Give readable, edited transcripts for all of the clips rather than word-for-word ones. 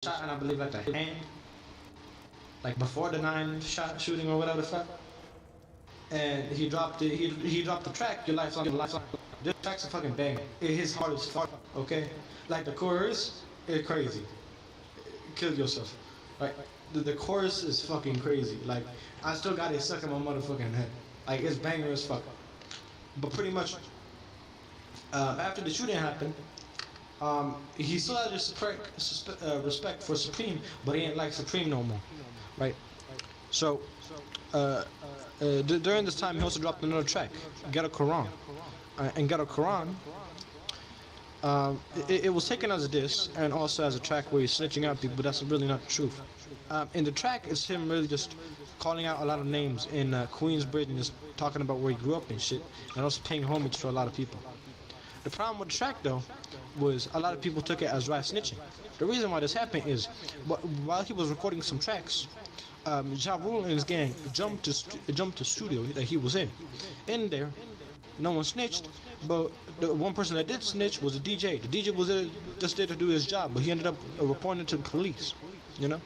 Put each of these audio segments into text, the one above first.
shot and I believe like the hand, like before the 9 shot shooting or whatever the fuck. And he dropped it. He dropped the track. Your life's on your life's on. This track's a fucking banger. It hits hard as fuck. Okay, like the chorus, it's crazy. Kill yourself. Like the chorus is fucking crazy. Like I still got it stuck in my motherfucking head. Like it's banger as fuck. But pretty much after the shooting happened, he still had respect for Supreme, but he ain't like Supreme no more, right? So, during this time, he also dropped another track, Get a Quran. And Get a Quran, it was taken as a diss and also as a track where he's snitching out people, but that's really not the truth. In the track, it's him really just calling out a lot of names in Queensbridge and just talking about where he grew up and shit, and also paying homage for a lot of people. The problem with the track, though, was a lot of people took it as dry snitching. The reason why this happened is, while he was recording some tracks, Ja Rule and his gang jumped to studio that he was in. In there, no one snitched, but the one person that did snitch was a DJ. The DJ was just there to do his job, but he ended up reporting to the police, you know?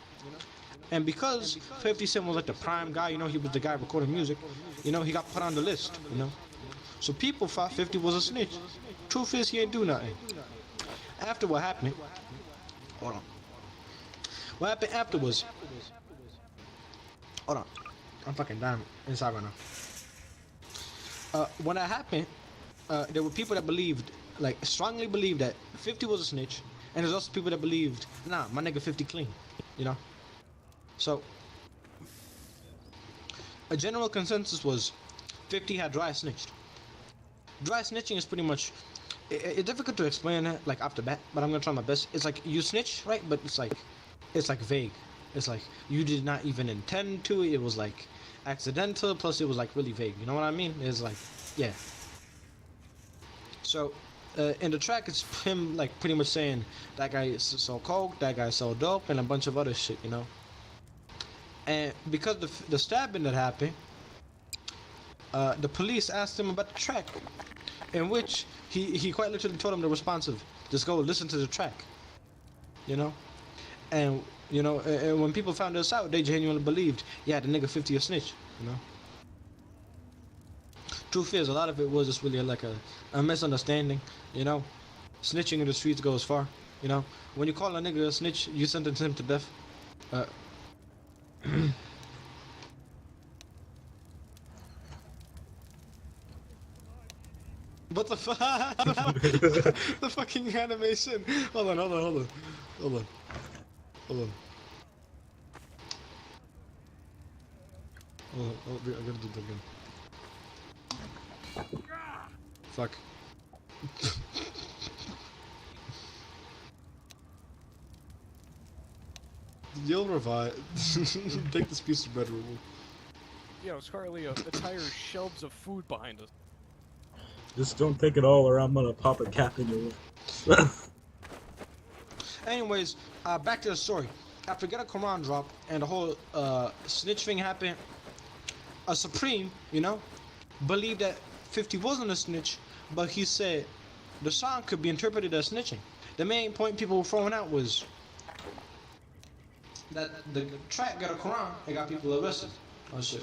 And because 50 Cent was like the prime guy, you know, he was the guy recording music, you know, he got put on the list, you know? So people thought 50 was a snitch. Truth is, he ain't do nothing. After what happened, hold on. What happened after was, hold on, I'm fucking dying inside right now. When that happened, there were people that believed, like, strongly believed that 50 was a snitch, and there's also people that believed, nah, my nigga 50 clean, you know? So, a general consensus was 50 had dry snitched. Dry snitching is pretty much, it's difficult to explain it like off the bat, but I'm gonna try my best. It's like you snitch, right? But it's like vague. It's like you did not even intend to. It was like accidental. Plus, it was like really vague. You know what I mean? It's like, yeah. So, in the track, it's him like pretty much saying that guy sold coke, that guy sold dope, and a bunch of other shit. You know. And because the stabbing that happened, the police asked him about the track, in which he quite literally told them the responsive, just go listen to the track, you know? And, you know, and when people found this out, they genuinely believed, yeah, the nigga 50 a snitch, you know? Truth is, a lot of it was just really like a misunderstanding, you know? Snitching in the streets goes far, you know? When you call a nigga a snitch, you sentence him to death. What the fuck? The fucking animation. Hold on. Hold on. I gotta do that again. Fuck. You'll revive. Take this piece of bread removal. Yo, Scarly, entire shelves of food behind us. Just don't take it all or I'm gonna pop a cap in your lip. Anyways, back to the story. After Get a Quran drop and the whole snitch thing happened, a Supreme, you know, believed that 50 wasn't a snitch, but he said the song could be interpreted as snitching. The main point people were throwing out was that the track Get a Quran, it got people arrested. Oh shit,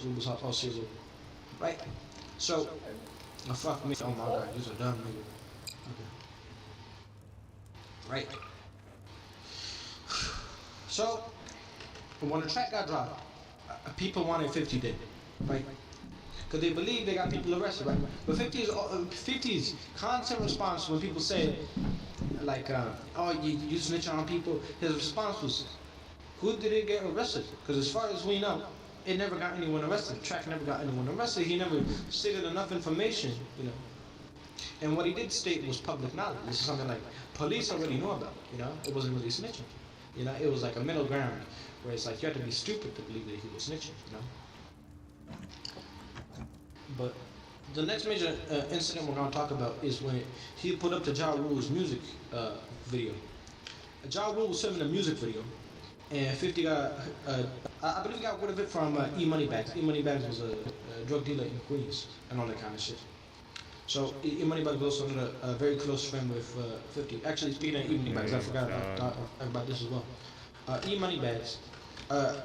right? So, oh fuck me, oh my god, you're a dumb nigga. Okay. Right? So, when the track got dropped, people wanted 50 dead, right? Because they believe they got people arrested, right? But 50's constant response when people say, like, oh, you snitching on people, his response was, who did it get arrested? Because as far as we know, it never got anyone arrested. The track never got anyone arrested. He never stated enough information, you know. And what he did state was public knowledge. This is something like police already know about, you know. It wasn't really snitching. You know, it was like a middle ground where it's like you had to be stupid to believe that he was snitching, you know. But the next major incident we're going to talk about is when he put up the Ja Rule's music video. Ja Rule was filming a music video, and 50 got, I believe he got rid of it from E Moneybags. E Moneybags was a drug dealer in Queens and all that kind of shit. So E Moneybags was also a very close friend with 50. Actually, speaking of E Moneybags, I forgot about this as well. E Moneybags, the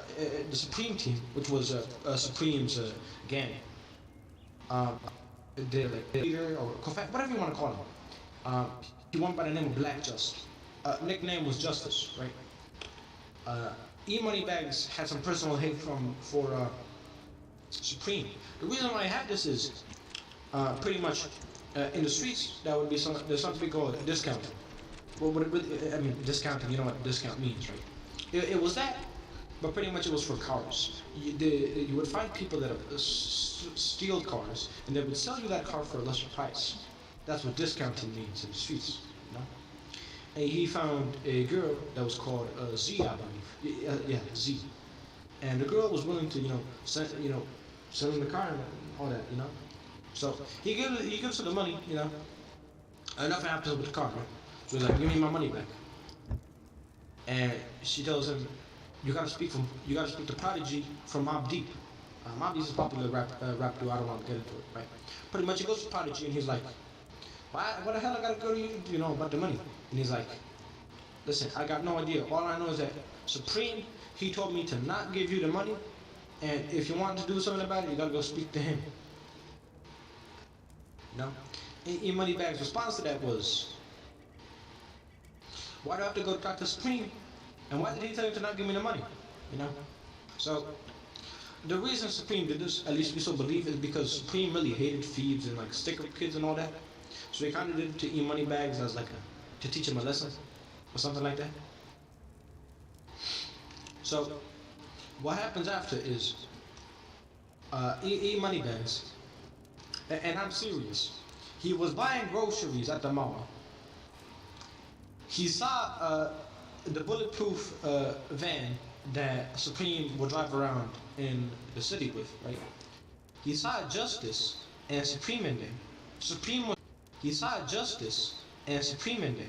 Supreme team, which was Supreme's gang, um, the leader or whatever you want to call him. He went by the name of Black Just. Nickname was Justice, right? E Moneybags had some personal hate for Supreme. The reason why I have this is pretty much in the streets that would be there's something we call discounting. Well, I mean discounting. You know what discount means, right? It was that, but pretty much it was for cars. You would find people that steal cars, and they would sell you that car for a lesser price. That's what discounting means in the streets, you know. And he found a girl that was called Z, I believe. Yeah, Z. And the girl was willing to, sell him the car and all that, you know. So he gives her the money, you know. And nothing happens with the car, right? So he's like, give me my money back. And she tells him, you gotta speak to Prodigy from Mobb Deep. Mobb Deep is a popular rap duo. I don't want to get into it, right? Pretty much he goes to Prodigy and he's like, why the hell I gotta go to you, about the money? And he's like, listen, I got no idea. All I know is that Supreme, he told me to not give you the money, and if you want to do something about it, you gotta go speak to him. You know? E Moneybags' response to that was, why do I have to go talk to Supreme? And why did he tell you to not give me the money? You know? So, the reason Supreme did this, at least we so believe, is because Supreme really hated thieves and like sticker kids and all that. So he kind of did it to E Moneybags as like to teach him a lesson or something like that. So, what happens after is E Moneybags, and I'm serious, he was buying groceries at the mall. He saw the bulletproof van that Supreme would drive around in the city with, right? He saw Justice and Supreme in there. He saw Justice and Supreme in there.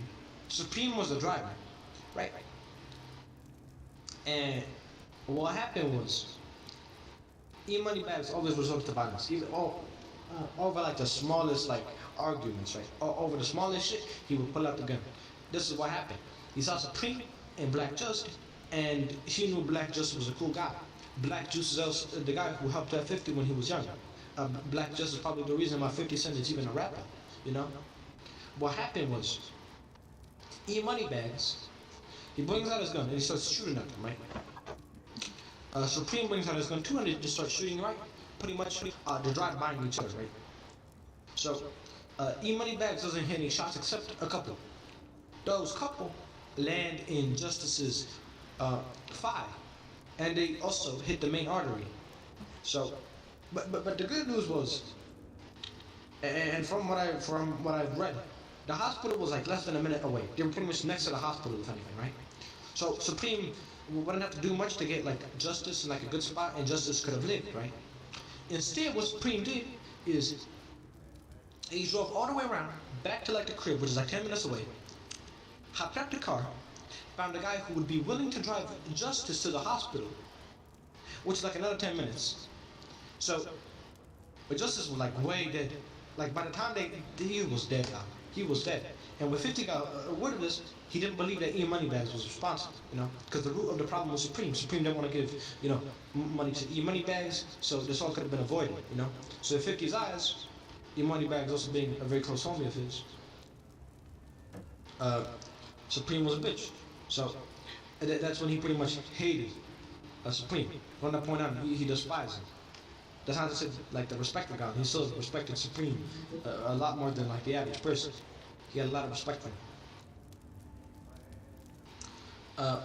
Supreme was the driver, right? And what happened was, E Moneybags always resorted to violence, even over like the smallest like arguments, right? Over the smallest shit, he would pull out the gun. This is what happened. He saw Supreme and Black Just, and he knew Black Just was a cool guy. Black Juice is the guy who helped out 50 when he was young. Black Just is probably the reason why 50 Cent is even a rapper, you know? What happened was, E Moneybags, he brings out his gun and he starts shooting at them, right? Supreme brings out his gun too and they just start shooting, right? Pretty much, they drive by each other, right? So, E Moneybags doesn't hit any shots except a couple. Those couple land in Justice's thigh, and they also hit the main artery. So, but the good news was, and from what I've read, the hospital was like less than a minute away. They were pretty much next to the hospital, if anything, right? So Supreme wouldn't have to do much to get like Justice in like a good spot, and Justice could have lived, right? Instead, what Supreme did is he drove all the way around back to like the crib, which is like 10 minutes away. Hopped out the car, found a guy who would be willing to drive Justice to the hospital, which is like another 10 minutes. So, but Justice was like way dead. Like by the time he was dead now. He was dead. And when 50 got word of this, he didn't believe that E Moneybags was responsible, you know, because the root of the problem was Supreme. Supreme didn't want to give, money to E Moneybags, so this all could have been avoided, you know. So in 50's eyes, E Moneybags also being a very close homie of his, Supreme was a bitch. So that's when he pretty much hated Supreme. From that point on, he despised him. That's not to say like the respect for God. He still respected Supreme a lot more than like the average person. He had a lot of respect for him.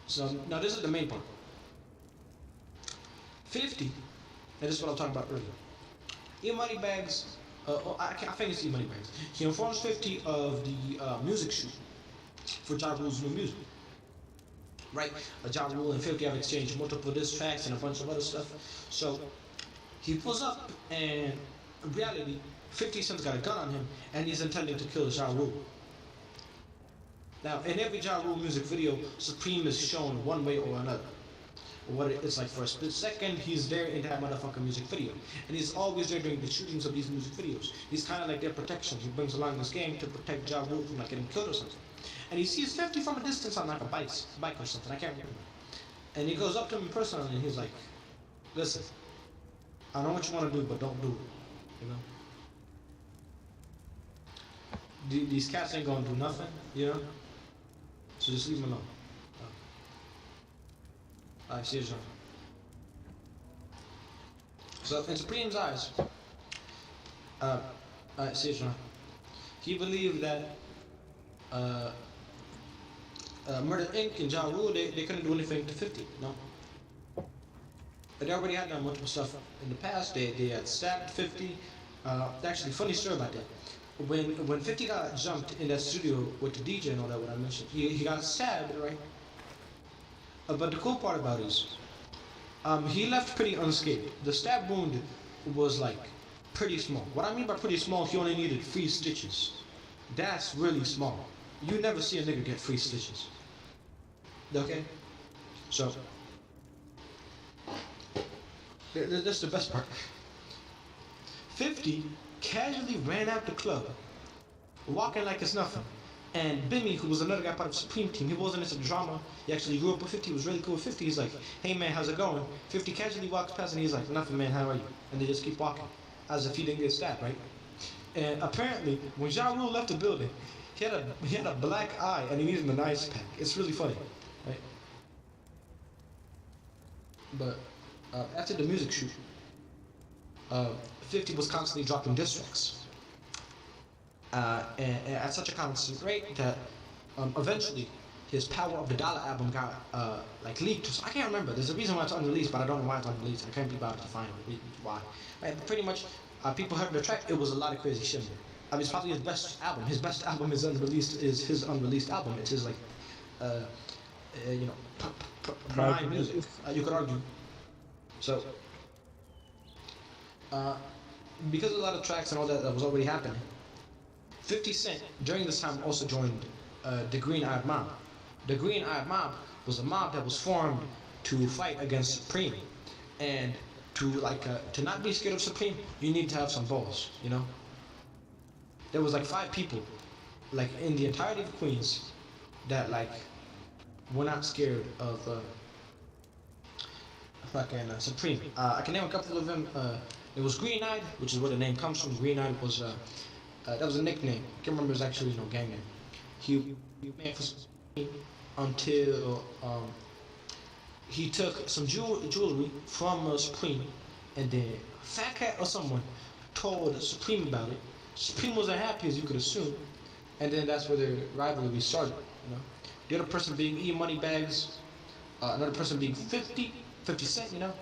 So now this is the main part. 50, and this is what I was talking about earlier. E Moneybags, I think it's E Moneybags. He informs 50 of the music shoot for Ja Rule's new music. Right? Ja Rule and 50 have exchanged multiple diss tracks and a bunch of other stuff. So he pulls up, and in reality, 50 Cent's got a gun on him, and he's intending to kill Ja Rule. Now, in every Ja Rule music video, Supreme is shown one way or another. What it's like for a split second, he's there in that motherfucking music video. And he's always there during the shootings of these music videos. He's kind of like their protection. He brings along this gang to protect Ja Rule from like getting killed or something. And he sees 50 from a distance on like a bike or something. I can't remember. And he goes up to him personally, and he's like, "Listen, I know what you want to do, but don't do it. You know, these cats ain't gonna do nothing. You know, so just leave them alone." I see it, John. So in Supreme's eyes, I see it, John. He believed that Murder Inc. and Ja Rule, they couldn't do anything to 50, no? They already had done multiple stuff in the past. They had stabbed 50. Actually, funny story about that. When 50 got jumped in that studio with the DJ and all that, what I mentioned, he got stabbed, right? But the cool part about it is, he left pretty unscathed. The stab wound was like pretty small. What I mean by pretty small, he only needed 3 stitches. That's really small. You never see a nigga get 3 stitches. Okay? So, that's the best part. 50 casually ran out the club, walking like it's nothing. And Bimmy, who was another guy part of the Supreme team, he wasn't into drama. He actually grew up with 50. He was really cool with 50. He's like, "Hey man, how's it going?" 50 casually walks past and he's like, "Nothing man, how are you?" And they just keep walking, as if he didn't get stabbed, right? And apparently, when Ja Rule left the building, he had a black eye and he needed an ice pack. It's really funny, right? But after the music shoot, 50 was constantly dropping diss tracks. And at such a constant rate that eventually his Power of the Dollar album got like leaked. I can't remember. There's a reason why it's unreleased, but I don't know why it's unreleased. I can't be bothered to find why. Right, but pretty much, people heard the track. It was a lot of crazy shit. I mean, it's probably his best album. His best album is unreleased. Is his unreleased album? It's his like, you know, prime music. You could argue. So, because of a lot of tracks and all that was already happening, 50 Cent during this time also joined the Green Eyed Mob. The Green Eyed Mob was a mob that was formed to fight against Supreme, and to not be scared of Supreme, you need to have some balls, you know. There was like 5 people, like in the entirety of Queens, that like were not scared of fucking Supreme. I can name a couple of them. It was Green Eyed, which is where the name comes from. Green Eyed was that was a nickname. I can't remember his actual gang name. He made for Supreme until he took some jewelry from Supreme, and then Fat Cat or someone told Supreme about it. Supreme wasn't happy, as you could assume, and then that's where the rivalry started. You know, the other person being E Money Bags, another person being 50 Cent. You know,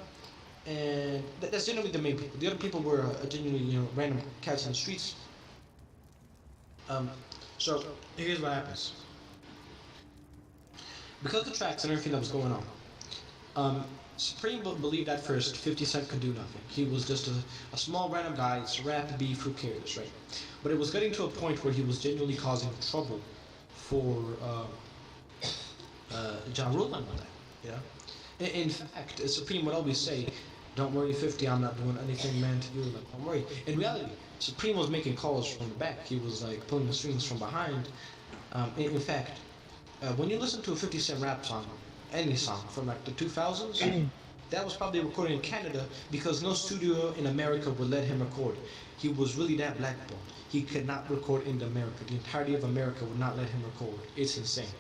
and that's generally the main people. The other people were genuinely, you know, random cats in the streets. So here's what happens. Because of the tracks and everything that was going on, Supreme believed at first 50 Cent could do nothing. He was just a small random guy. It's rap, beef, who cares, right? But it was getting to a point where he was genuinely causing trouble for Ja Rule and all that, you know? In fact, Supreme would always say, "Don't worry, 50, I'm not doing anything, man, to you. Like, don't worry." In reality, Supreme was making calls from the back. He was like pulling the strings from behind. In fact, when you listen to a 50 Cent rap song, any song from like the 2000s, that was probably recorded in Canada because no studio in America would let him record. He was really that blackballed. He could not record in America. The entirety of America would not let him record. It's insane,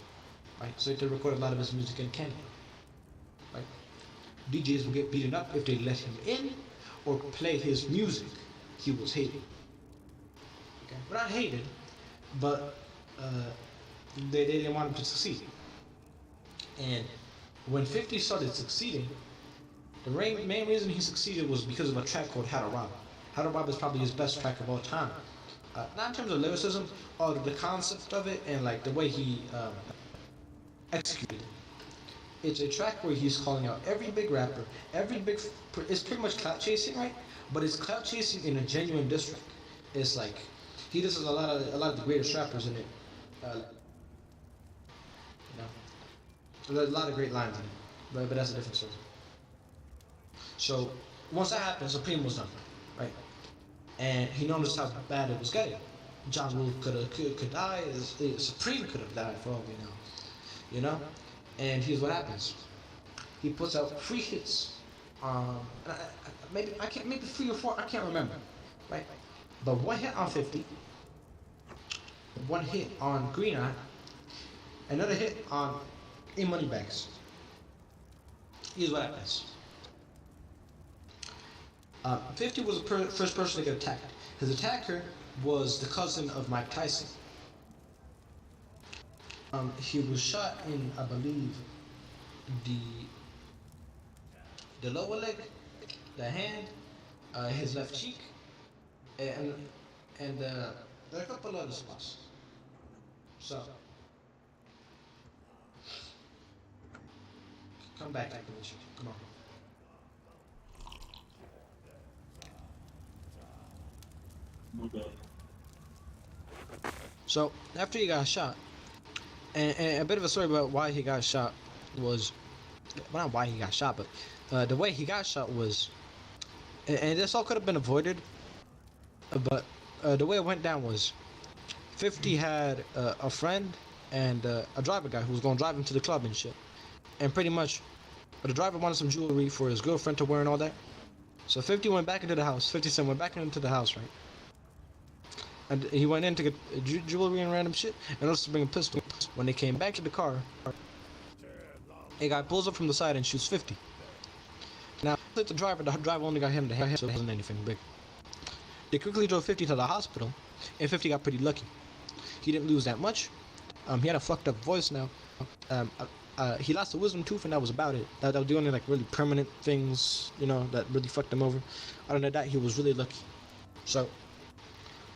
right? So he had to record a lot of his music in Canada, right? DJs would get beaten up if they let him in or play his music. He was hated. Okay, well, not hated, but they didn't want him to succeed. And when 50 started succeeding, the main reason he succeeded was because of a track called How to Rob. How to Rob is probably his best track of all time. Not in terms of lyricism, or the concept of it and like the way he executed it. It's a track where he's calling out every big rapper, it's pretty much clout chasing, right? But it's clout chasing in a genuine diss track. It's like, he disses a lot of the greatest rappers in it. You know, there's a lot of great lines in it, but that's a different story. So once that happened, Supreme was done, right? And he noticed how bad it was getting. John Woo could die. Supreme could have died for all we know. You know, and here's what happens. He puts out 3 hits. Maybe I can't. Maybe 3 or 4. I can't remember. Right. But 1 hit on 50. 1 hit on Green Eye. Another hit on E Moneybags. Here's what happens. 50 was the first person to get attacked. His attacker was the cousin of Mike Tyson. He was shot in, I believe, the lower leg, the hand, his left cheek, and there are a couple other spots. So, come back, Activation. Come on. My bad. So after he got shot, and a bit of a story about why he got shot was, well, not why he got shot, but the way he got shot was, and this all could have been avoided, but the way it went down was, 50 had a friend and a driver guy who was going to drive him to the club and shit, and pretty much, the driver wanted some jewelry for his girlfriend to wear and all that, so 50 went back into the house. 50 Cent went back into the house, right? And he went in to get jewelry and random shit, and also to bring a pistol. When they came back to the car, a guy pulls up from the side and shoots 50. Now, the driver only got him to hit, so it wasn't anything big. They quickly drove 50 to the hospital, and 50 got pretty lucky. He didn't lose that much. He had a fucked up voice now. He lost a wisdom tooth, and that was about it. That was the only like really permanent things, you know, that really fucked him over. Other than that, he was really lucky. So,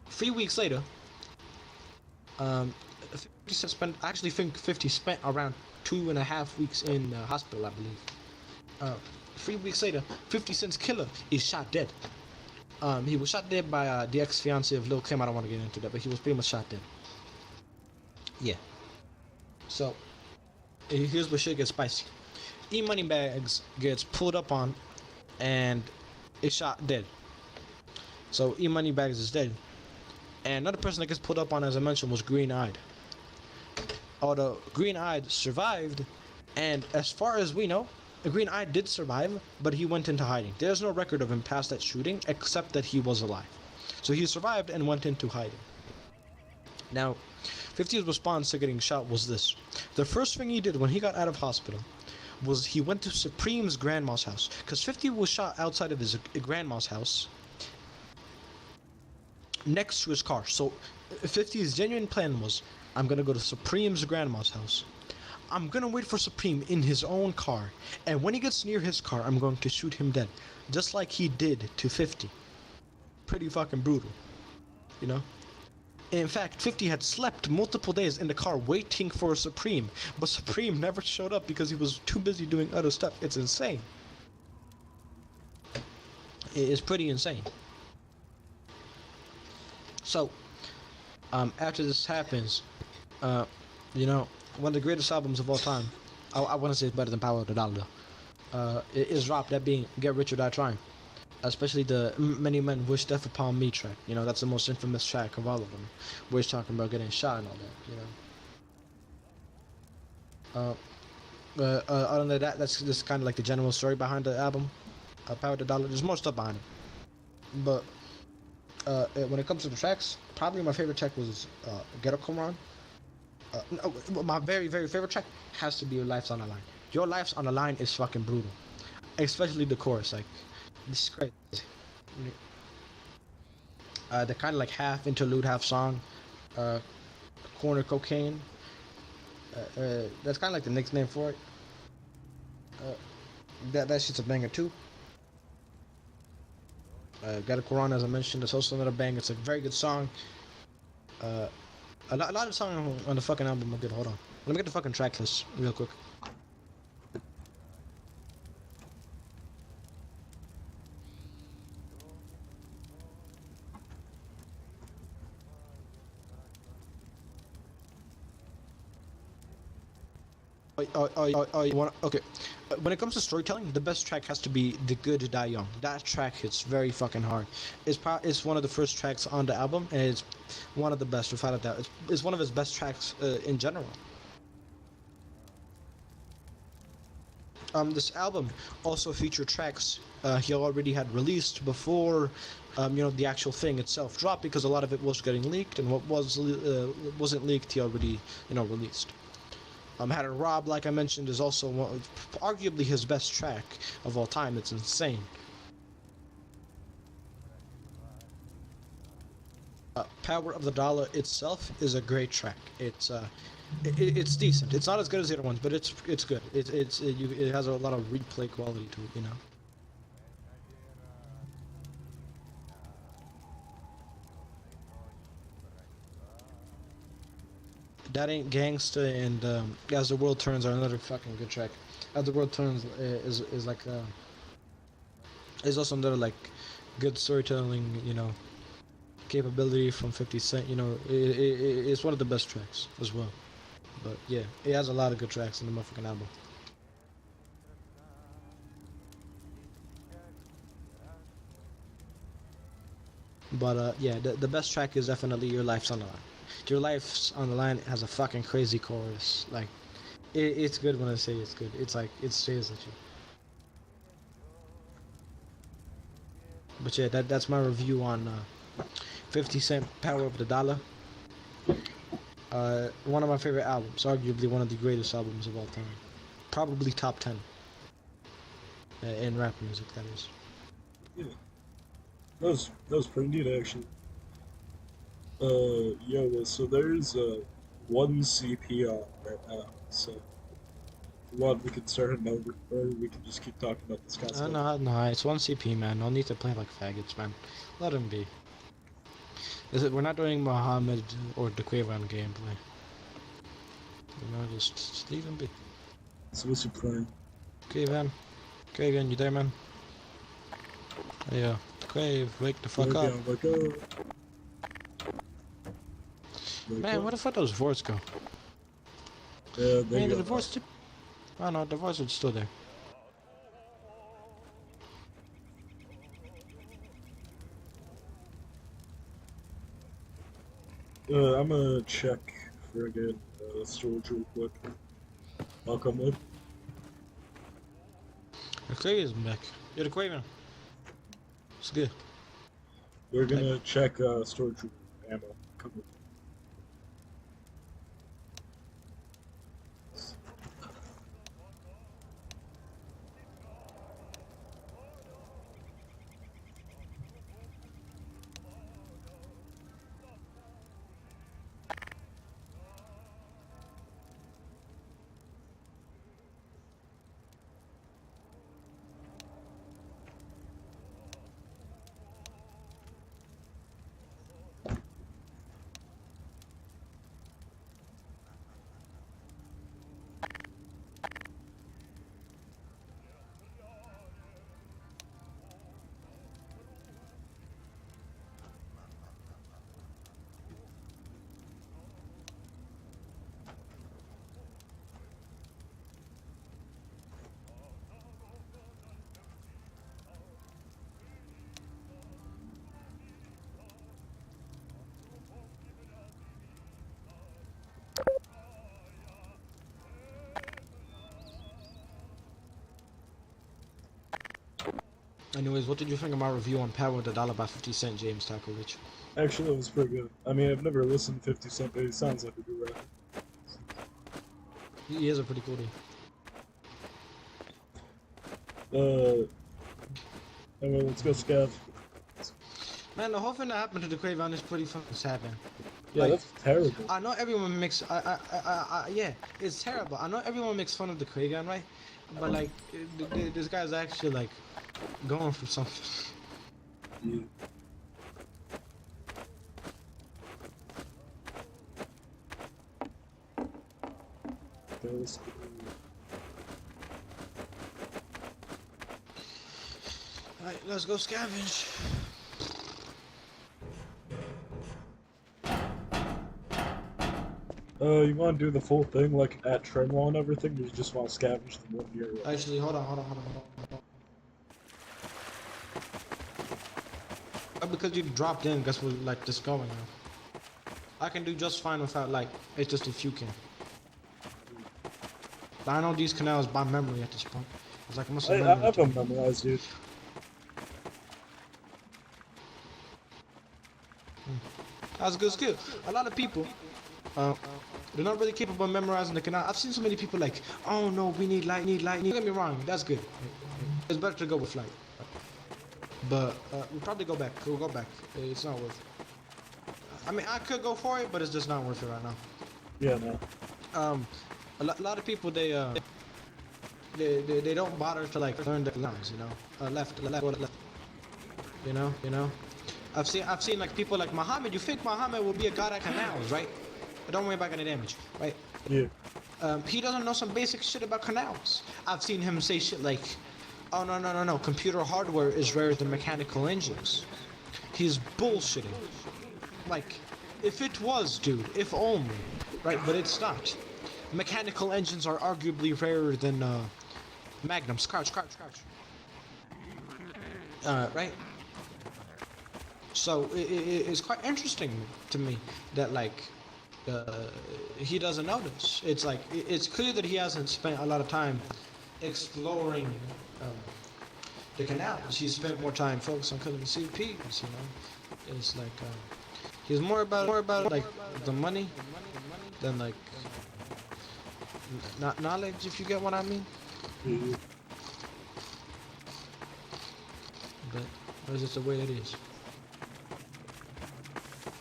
3 weeks later, 50 spent, I actually think 50 spent around 2.5 weeks in the hospital, I believe. 3 weeks later, 50 Cent's killer is shot dead. He was shot dead by the ex-fiance of Lil Kim. I don't want to get into that, but he was pretty much shot dead. Yeah. So, here's where shit gets spicy. E Moneybags gets pulled up on and is shot dead. So E Moneybags is dead. And another person that gets pulled up on, as I mentioned, was Green Eyed. Although Green Eyed survived, and as far as we know, Green Eyed did survive, but he went into hiding. There's no record of him past that shooting, except that he was alive. So he survived and went into hiding. Now, 50's response to getting shot was this. The first thing he did when he got out of hospital was he went to Supreme's grandma's house. Because 50 was shot outside of his grandma's house, next to his car. So 50's genuine plan was, I'm gonna go to Supreme's grandma's house. I'm gonna wait for Supreme in his own car, and when he gets near his car, I'm going to shoot him dead, just like he did to 50. Pretty fucking brutal, you know? In fact, 50 had slept multiple days in the car waiting for Supreme, but Supreme never showed up because he was too busy doing other stuff. It's insane. It is pretty insane. So, after this happens, you know, one of the greatest albums of all time, I want to say it's better than Power of the Dollar, it is dropped, that being Get Rich or Die Trying. Especially the Many Men Wish Death Upon Me track. You know, that's the most infamous track of all of them, where he's talking about getting shot and all that, you know. Other than that, that's just kind of like the general story behind the album, Power of the Dollar. There's more stuff behind it. But when it comes to the tracks, probably my favorite track was Ghetto Koran. No, my very, very favorite track has to be Your Life's on the Line. Your Life's on the Line is fucking brutal. Especially the chorus, like, this is crazy. The kind of like half interlude, half song, Corner Cocaine. That's kind of like the nickname for it. That shit's a banger too. Got a Quran, as I mentioned. It's also another banger. It's a very good song. A lot of songs on the fucking album are good. Hold on. Let me get the fucking track list real quick. You want okay? When it comes to storytelling, the best track has to be "The Good Die Young." That track hits very fucking hard. It's one of the first tracks on the album, and it's one of the best, without a doubt. It's one of his best tracks in general. This album also featured tracks he already had released before, the actual thing itself dropped, because a lot of it was getting leaked, and what wasn't leaked he already, released. Had It Rob, like I mentioned, is also arguably his best track of all time. It's insane. Power of the Dollar itself is a great track. It's decent. It's not as good as the other ones, but it's good. It has a lot of replay quality to it. That Ain't Gangsta and As the World Turns are another fucking good track. As the World Turns is like is also another like good storytelling capability from 50 Cent. It's one of the best tracks as well. But yeah, it has a lot of good tracks in the motherfucking album. But yeah, the best track is definitely Your Life's on the Line. Your Life's on the Line has a fucking crazy chorus. Like, it's good when I say it's good. It's like, it stays at you. But yeah, that's my review on 50 Cent Power of the Dollar. One of my favorite albums, arguably one of the greatest albums of all time. Probably top 10 in rap music, that is. Yeah, that was pretty neat actually. Yo, so there's one CP on right now, so one we can start it over, or we can just keep talking about this concept. No, it's one CP, man. No need to play like faggots, man. Let him be. We're not doing Muhammad or the Quavon gameplay. Just leave him be. So what's your plan? Quavon, you there, man? Yeah, Quave, wake the fuck up. Wake up. Man, where the fuck those divorce go? Yeah, Man, the divorce. Oh no, divorce is still there. I'm gonna check for again storage real quick. I'll come with. The Quave is back. You're the Quaven. It's good. We're gonna check storage ammo. Come with. Anyways, what did you think of my review on Power of the Dollar by 50 Cent, James Takovich? Actually, it was pretty good. I mean, I've never listened to 50 Cent, but he sounds like a good rapper. He is a pretty cool dude. Anyway, let's go scav. Man, the whole thing that happened to the Quavon is pretty fucking sad, man. Yeah, Like, that's terrible. I know everyone makes, yeah, it's terrible. I know everyone makes fun of the Quavon, right? But like, this guy's actually like going for something. Yeah. Alright, let's go scavenge. You want to do the full thing, like at Tremlaw and everything, or you just want to scavenge the one near? Actually, hold on. Because you dropped in, guess we're like just going now. I can do just fine without like, it's just if you can. But I know these canals by memory at this point. It's like muscle I memory. have them memorized, dude. That's a good skill. A lot of people, they're not really capable of memorizing the canal. I've seen so many people like, oh no, we need light. Don't get me wrong, that's good. It's better to go with light. But we'll probably go back. We'll go back. It's not worth it. I mean, I could go for it, but it's just not worth it right now. Yeah, no. A lot of people they don't bother to like learn the lines, you know. Left. You know. I've seen like people like Muhammad. You think Muhammad will be a god at canals, right? But don't worry about any damage, right? Yeah. He doesn't know some basic shit about canals. I've seen him say shit like, oh no, computer hardware is rarer than mechanical engines. He's bullshitting. Like, if it was, dude, if only, right? But it's not. Mechanical engines are arguably rarer than magnums. Crouch. Right? So it's quite interesting to me that like he doesn't know this. It's like it's clear that he hasn't spent a lot of time exploring the canals. He spent more time focused on killing the CPs. You know, it's like he's more about like the money than like not knowledge. If you get what I mean. Yeah. But that's just the way it is.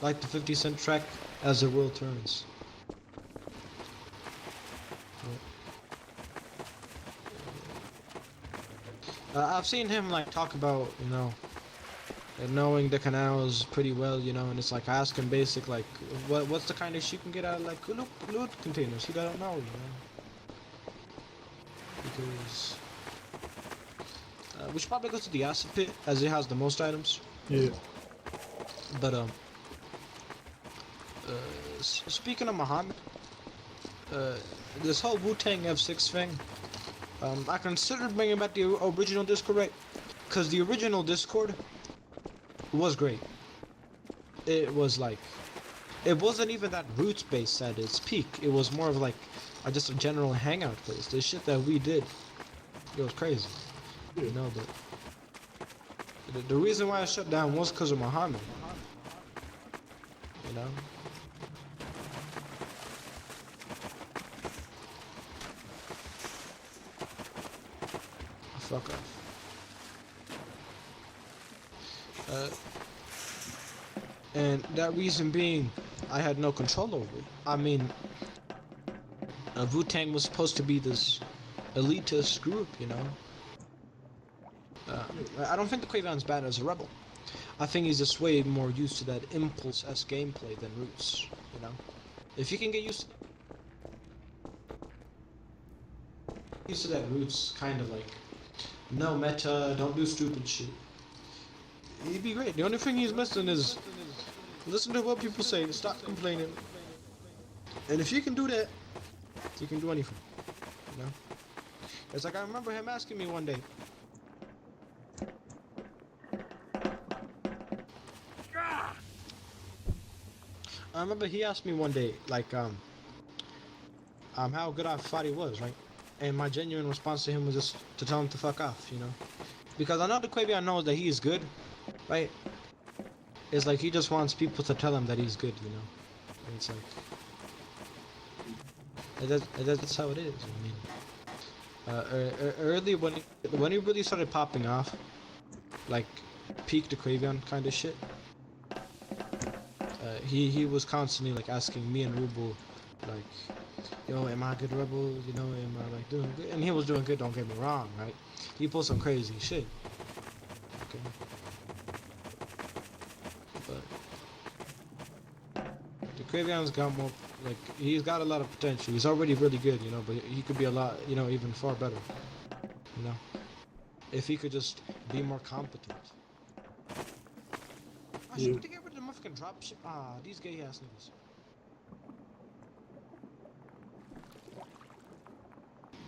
Like the 50 Cent track, As the World Turns. I've seen him like talk about, you know, knowing the canals pretty well, you know, and it's like asking basic like, what's the kind of shit you can get out of like loot containers? He don't know, you know, because we should probably go to the acid pit as it has the most items. Yeah. But speaking of Muhammad, this whole Wu-Tang F6 thing, I considered bringing back the original Discord, right? Because the original Discord was great. It was like, it wasn't even that roots-based at its peak. It was more of like just a general hangout place. The shit that we did, it was crazy. You know, but the reason why I shut down was because of Muhammad. You know? Fuck off. And that reason being, I had no control over it. I mean, Wu-Tang was supposed to be this elitist group, you know? I don't think the Quavian's bad as a rebel. I think he's just way more used to that impulse-esque gameplay than Roots, you know? If you can get used to that Roots kind of like, no meta, don't do stupid shit, he'd be great. The only thing he's missing is listen to what people say, stop complaining. And if you can do that, you can do anything, you know? It's like I remember him asking me one day, he asked me one day, like, how good I thought he was, right? And my genuine response to him was just to tell him to fuck off, you know? Because I know the Quavian knows that he is good, right? It's like he just wants people to tell him that he's good, you know? And it's like, that's how it is, I mean. Early when he really started popping off, like, peak the Quavian kind of shit, he was constantly like asking me and Rubo, like, yo, am I a good rebel? You know, am I like doing good? And he was doing good, don't get me wrong, right? He pulled some crazy shit. Okay. But the Quavian's got more, like, he's got a lot of potential. He's already really good, you know, but he could be a lot, you know, even far better. You know? If he could just be more competent. I should get rid of the motherfucking dropship. Ah, these gay ass niggas.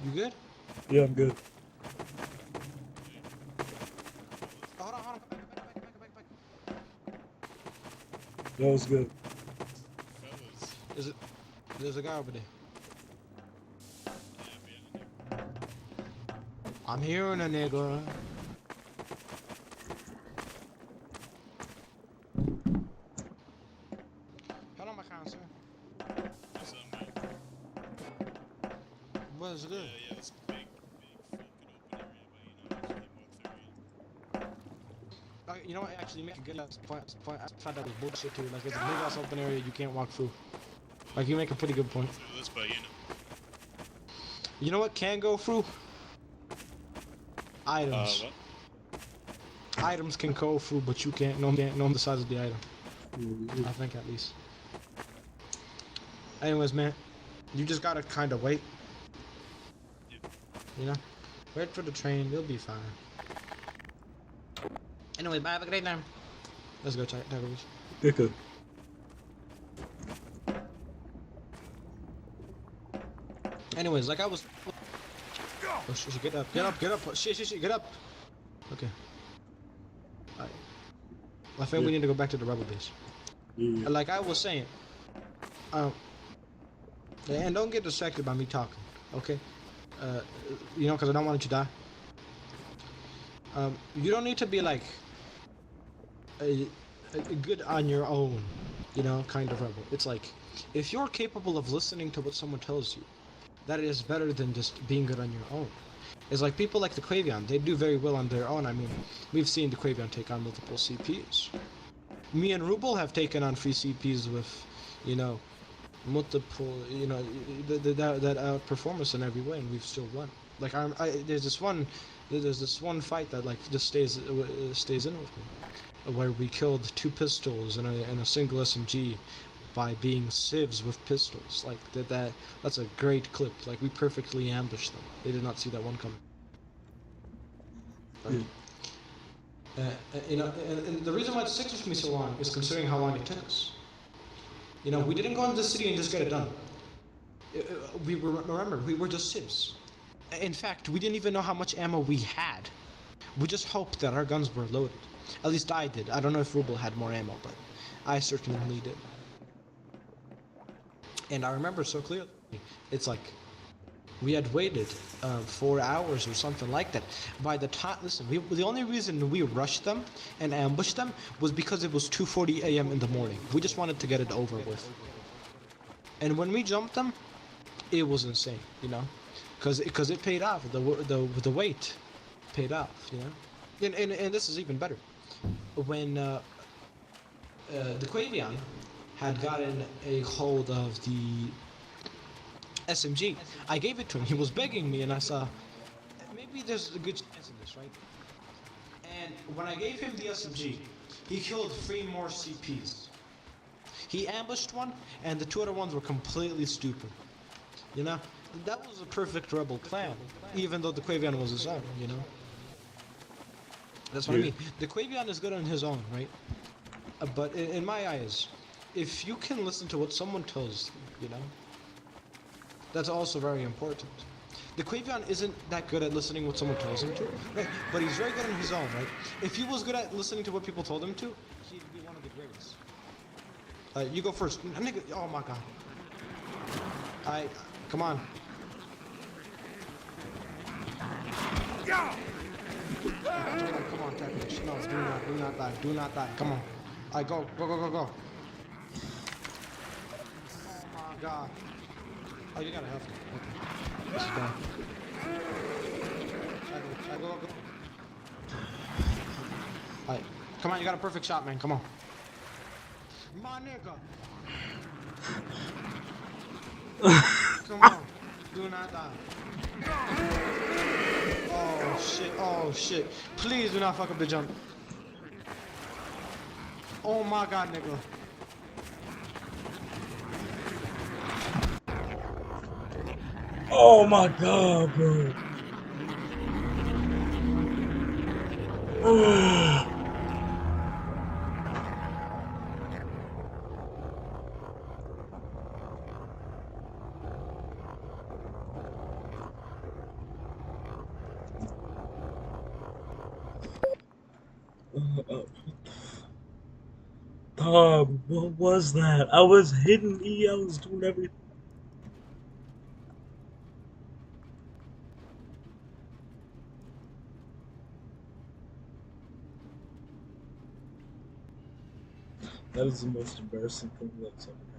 You good? Yeah, I'm good. Oh, hold on, hold on. Back. That was good. Fellas. There's a guy over there. I'm hearing a nigga. Hello, my kind sir. What's up, man? What's good? Yeah, it's a big fucking open area, but you know, you can't walk through it. You know what? Actually, make a good point. I thought that was bullshit too. Like, it's a big ass open area you can't walk through. Like, you make a pretty good point. So that's by, you know. You know what can go through? Items. What? Items can go through, but you can't know the size of the item. I think at least. Anyways, man, you just gotta kind of wait. Yep. You know, wait for the train. You'll be fine. Anyway, bye. Have a great time. Let's go, Tiger Beach. Pick a. Anyways, like I was. Oh shit! Get up! Get up! Get up! Shit! Get up! Okay. Alright. I think we need to go back to the rebel base. Yeah. Like I was saying, and don't get distracted by me talking, okay? You know, because I don't want you to die. You don't need to be like a good on your own, you know, kind of rebel. It's like, if you're capable of listening to what someone tells you, that is better than just being good on your own. It's like people like the Quavion, they do very well on their own. I mean, we've seen the Quavion take on multiple CPs. Me and Rubel have taken on free CPs with, you know, multiple, you know, that outperform us in every way, and we've still won. Like there's this one fight that like just stays in with me, where we killed 2 pistols and a single SMG by being civs with pistols. Like that's a great clip. Like we perfectly ambushed them. They did not see that one coming. You know, and the reason why it sticks with me so long is considering how long it took us. You know, we didn't go into the city and just get it done. Remember, we were just civs. In fact, we didn't even know how much ammo we had. We just hoped that our guns were loaded. At least I did. I don't know if Rubel had more ammo, but I certainly did. And I remember so clearly. It's like we had waited 4 hours or something like that. By the time, listen, the only reason we rushed them and ambushed them was because it was 2:40 a.m. in the morning. We just wanted to get it over with. And when we jumped them, it was insane, you know, because it paid off. The wait paid off, you know. And this is even better. When the Quavion had gotten a hold of the SMG, I gave it to him. He was begging me, and I saw maybe there's a good chance in this, right? And when I gave him the SMG, he killed 3 more CPs. He ambushed one, and the 2 other ones were completely stupid. You know, that was a perfect rebel plan, even though the Quavion was his own. You know, that's what I mean. The Quavion is good on his own, right? But in my eyes, if you can listen to what someone tells you, you know, that's also very important. The Quavion isn't that good at listening what someone tells him to, right? But he's very good on his own, right? If he was good at listening to what people told him to, he'd be one of the greatest. You go first. Nigga, oh my god. Come on. Yeah. Come on, Tackle. No, do not die. Do not die. Come on. Go. Oh my god. Oh, you gotta help me. Okay. This is bad. I go. Alright. Come on, you got a perfect shot, man. Come on. My nigga. Come on. Do not die. Oh shit. Please do not fuck up the jump. Oh my god, nigga. Oh my god, bro. Tom, what was that? I was hitting E, I was doing everything. That is the most embarrassing thing that's ever